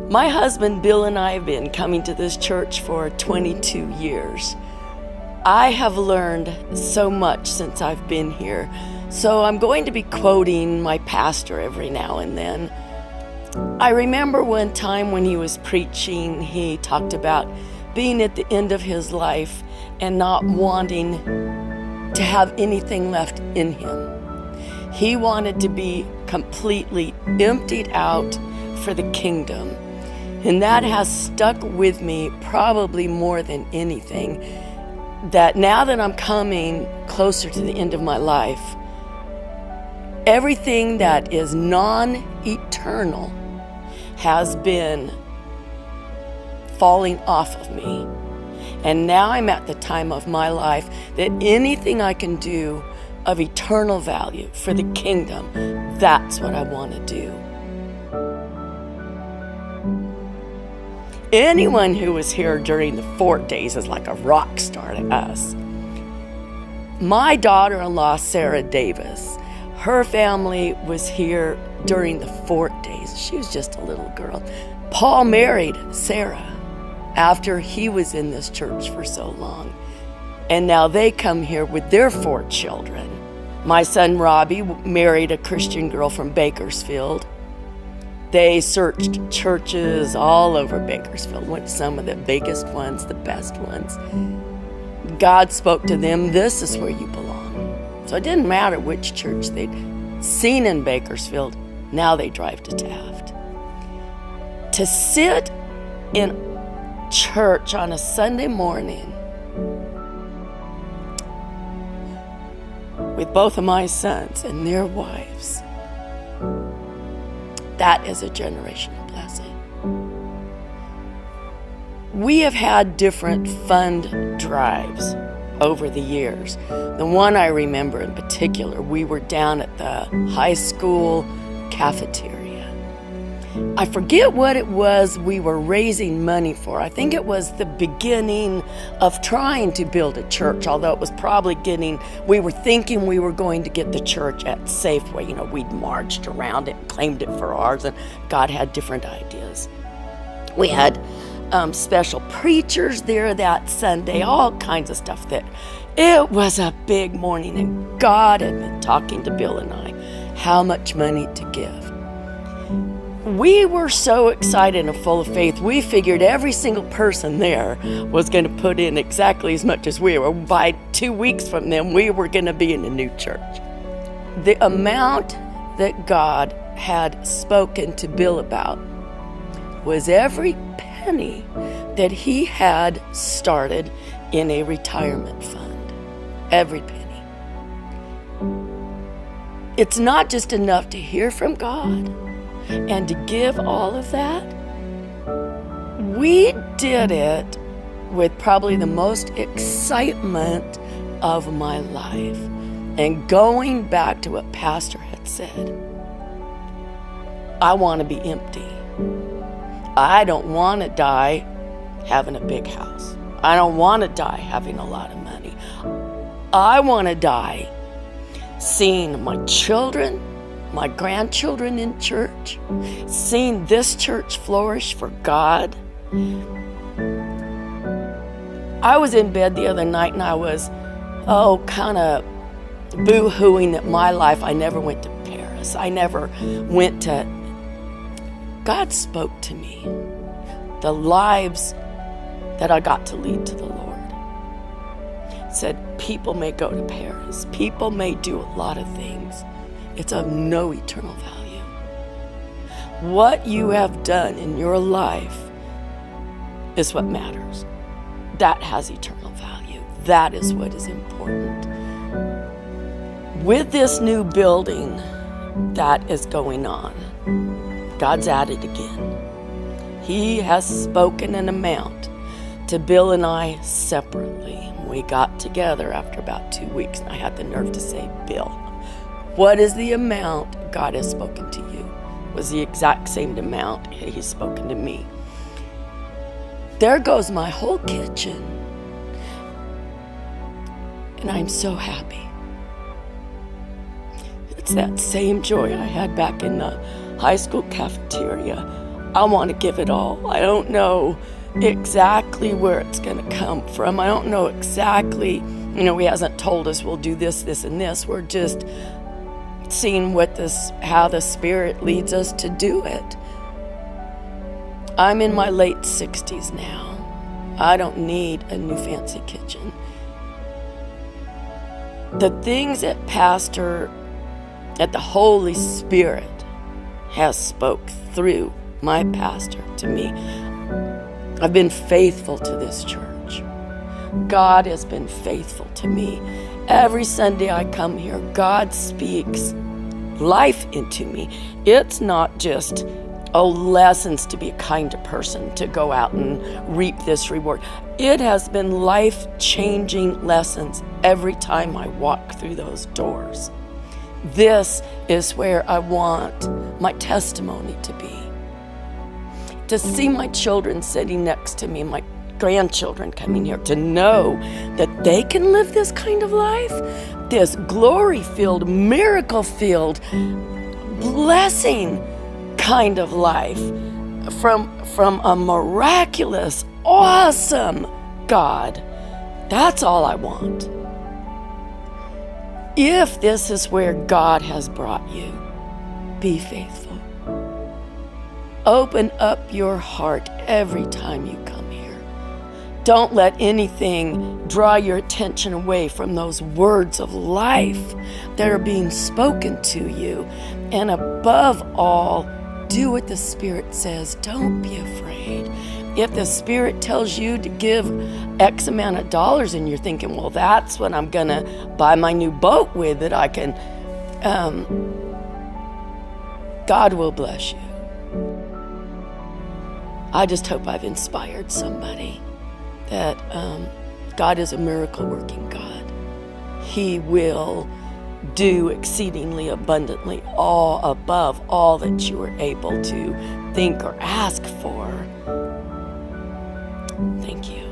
My husband Bill and I have been coming to this church for 22 years. I have learned so much since I've been here, so I'm going to be quoting my pastor every now and then. I remember one time when he was preaching, he talked about being at the end of his life and not wanting to have anything left in him. He wanted to be completely emptied out for the kingdom. And that has stuck with me probably more than anything, that now that I'm coming closer to the end of my life, everything that is non-eternal has been falling off of me. And now I'm at the time of my life that anything I can do of eternal value for the kingdom, that's what I want to do. Anyone who was here during the Fort days is like a rock star to us. My daughter-in-law, Sarah Davis, her family was here during the Fort days. She was just a little girl. Paul married Sarah after he was in this church for so long. And now they come here with their 4 children. My son Robbie married a Christian girl from Bakersfield. They searched churches all over Bakersfield, went to some of the biggest ones, the best ones. God spoke to them, this is where you belong. So it didn't matter which church they'd seen in Bakersfield, now they drive to Taft. To sit in church on a Sunday morning with both of my sons and their wives, that is a generational blessing. We have had different fund drives over the years. The one I remember in particular, we were down at the high school cafeteria. I forget what it was we were raising money for. I think it was the beginning of trying to build a church, although it was probably we were thinking we were going to get the church at Safeway. You know, we'd marched around it and claimed it for ours, and God had different ideas. We had special preachers there that Sunday, all kinds of stuff. That it was a big morning, and God had been talking to Bill and I how much money to give. We were so excited and full of faith, we figured every single person there was going to put in exactly as much as we were. By 2 weeks from then, we were going to be in a new church. The amount that God had spoken to Bill about was every penny that he had started in a retirement fund. Every penny. It's not just enough to hear from God and to give all of that. We did it with probably the most excitement of my life. And going back to what Pastor had said, I want to be empty. I don't want to die having a big house. I don't want to die having a lot of money. I want to die seeing my children, my grandchildren in church, seeing this church flourish for God. I was in bed the other night and I was, kind of boo-hooing at my life. I never went to Paris. I never went to... God spoke to me. The lives that I got to lead to the Lord. Said, people may go to Paris. People may do a lot of things. It's of no eternal value. What you have done in your life is what matters. That has eternal value. That is what is important. With this new building that is going on, God's at it again. He has spoken an amount to Bill and I separately. We got together after about 2 weeks, and I had the nerve to say, Bill, what is the amount God has spoken to you? It was the exact same amount He's spoken to me. There goes my whole kitchen. And I'm so happy. It's that same joy I had back in the high school cafeteria. I want to give it all. I don't know exactly where it's going to come from. I don't know exactly, he hasn't told us we'll do this, this, and this. We're just seeing how the Spirit leads us to do it. I'm in my late 60s now. I don't need a new fancy kitchen. The things that the Holy Spirit has spoke through my pastor to me. I've been faithful to this church. God has been faithful to me. Every Sunday I come here, God speaks life into me. It's not just lessons to be a kinder person, to go out and reap this reward. It has been life-changing lessons every time I walk through those doors. This is where I want my testimony to be. To see my children sitting next to me, my grandchildren coming here, to know that they can live this kind of life, this glory-filled, miracle-filled, blessing kind of life from a miraculous, awesome God. That's all I want. If this is where God has brought you, be faithful. Open up your heart every time you come here. Don't let anything draw your attention away from those words of life that are being spoken to you. And above all, do what the Spirit says. Don't be afraid. If the Spirit tells you to give X amount of dollars and you're thinking, well, that's what I'm going to buy my new boat with, that I can, God will bless you. I just hope I've inspired somebody that God is a miracle-working God. He will do exceedingly abundantly, all above all that you are able to think or ask for. Thank you.